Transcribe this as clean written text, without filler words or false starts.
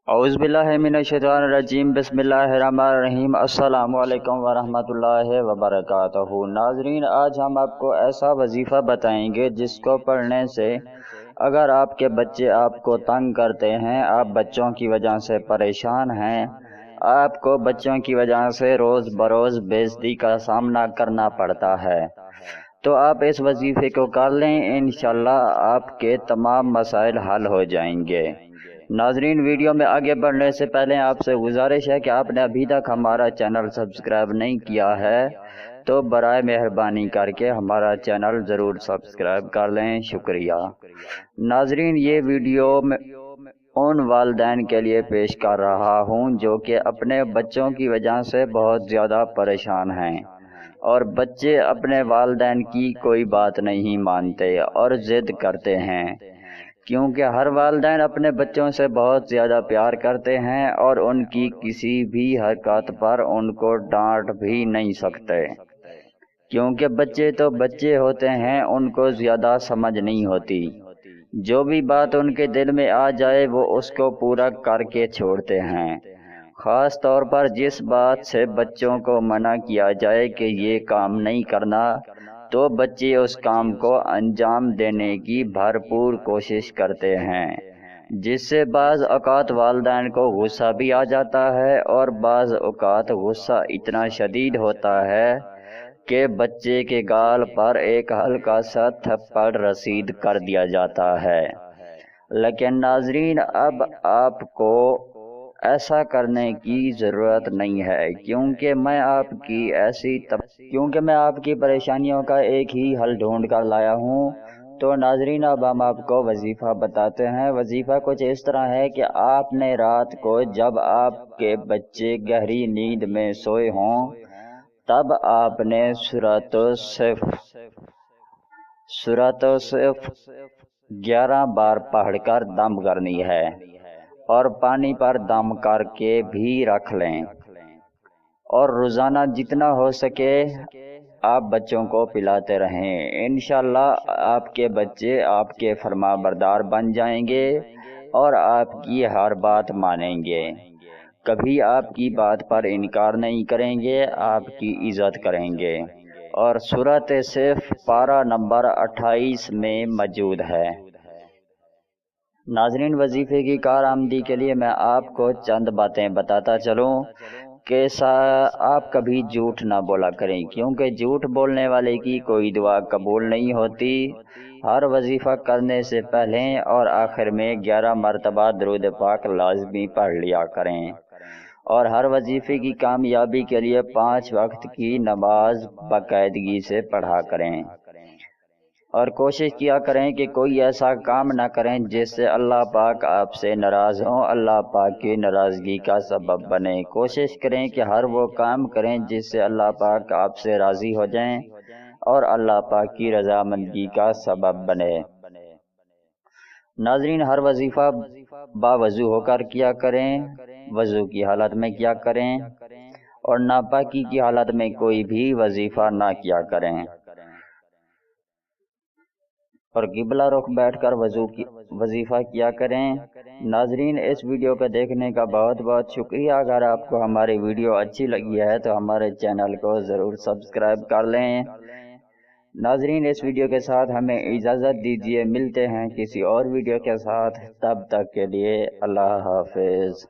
औज़ुबिल्लाहिमिनश्शैतानिर्रजीम बिस्मिल्लाहिर्रहमानिर्रहीम अस्सलामु अलैकुम वरहमतुल्लाहि वबरकातुहू। नाज़रीन, आज हम आपको ऐसा वजीफ़ा बताएंगे जिसको पढ़ने से अगर आपके बच्चे आपको तंग करते हैं, आप बच्चों की वजह से परेशान हैं, आपको बच्चों की वजह से रोज़ बरोज़ बेइज्जती का सामना करना पड़ता है, तो आप इस वजीफ़े को कर लें। इंशाअल्लाह आपके तमाम मसाइल हल हो जाएंगे। नाजरीन, वीडियो में आगे बढ़ने से पहले आपसे गुजारिश है कि आपने अभी तक हमारा चैनल सब्सक्राइब नहीं किया है तो बराए मेहरबानी करके हमारा चैनल ज़रूर सब्सक्राइब कर लें। शुक्रिया। नाजरीन, ये वीडियो में उन वालिदैन के लिए पेश कर रहा हूँ जो कि अपने बच्चों की वजह से बहुत ज़्यादा परेशान हैं और बच्चे अपने वालिदैन की कोई बात नहीं मानते और ज़िद करते हैं, क्योंकि हर वालिदैन अपने बच्चों से बहुत ज़्यादा प्यार करते हैं और उनकी किसी भी हरकत पर उनको डांट भी नहीं सकते, क्योंकि बच्चे तो बच्चे होते हैं, उनको ज़्यादा समझ नहीं होती। जो भी बात उनके दिल में आ जाए वो उसको पूरा करके छोड़ते हैं। ख़ास तौर पर जिस बात से बच्चों को मना किया जाए कि ये काम नहीं करना, तो बच्चे उस काम को अंजाम देने की भरपूर कोशिश करते हैं, जिससे बाज़ औक़ात वालिदैन को गुस्सा भी आ जाता है और बाज़ औक़ात गुस्सा इतना शदीद होता है कि बच्चे के गाल पर एक हल्का सा थप्पड़ रसीद कर दिया जाता है। लेकिन नाजरीन, अब आपको ऐसा करने की ज़रूरत नहीं है, क्योंकि मैं आपकी परेशानियों का एक ही हल ढूंढ कर लाया हूँ। तो नाजरीन, अब हम आपको वजीफ़ा बताते हैं। वजीफ़ा कुछ इस तरह है कि आपने रात को जब आपके बच्चे गहरी नींद में सोए हों, तब आपने सूरत सिर्फ 11 बार पढ़कर दम करनी है और पानी पर दम करके भी रख लें, और रोज़ाना जितना हो सके आप बच्चों को पिलाते रहें। इंशाअल्लाह आपके बच्चे आपके फरमाबरदार बन जाएंगे और आपकी हर बात मानेंगे, कभी आपकी बात पर इनकार नहीं करेंगे, आपकी इज़्ज़त करेंगे। और सूरत सिर्फ पारा नंबर 28 में मौजूद है। नाजरीन, वजीफ़े की कारआमदी के लिए मैं आपको चंद बातें बताता चलूँ कि आप कभी झूठ ना बोला करें, क्योंकि झूठ बोलने वाले की कोई दुआ कबूल नहीं होती। हर वजीफ़ा करने से पहले और आखिर में 11 मरतबा दुरूद पाक लाज़मी पढ़ लिया करें, और हर वजीफ़े की कामयाबी के लिए 5 वक्त की नमाज बाकायदगी से पढ़ा करें, और कोशिश किया करें कि कोई ऐसा काम ना करें जिससे अल्लाह पाक आपसे नाराज़ हों, अल्लाह पाक की नाराज़गी का सबब बने। कोशिश करें कि हर वो काम करें जिससे अल्लाह पाक आपसे राज़ी हो जाएं और अल्लाह पाक की रज़ामंदी का सबब बने। नाज़रीन, हर वजीफ़ा बावज़ू होकर किया करें, वज़ू की हालत में किया करें, और नापाकी की हालत में कोई भी वजीफ़ा ना किया करें, और क़िबला रुख बैठकर वजीफ़ा किया करें। नाजरीन, इस वीडियो को देखने का बहुत बहुत शुक्रिया। अगर आपको हमारी वीडियो अच्छी लगी है तो हमारे चैनल को ज़रूर सब्सक्राइब कर लें। नाजरीन, इस वीडियो के साथ हमें इजाज़त दीजिए, मिलते हैं किसी और वीडियो के साथ। तब तक के लिए अल्लाह हाफ़िज़।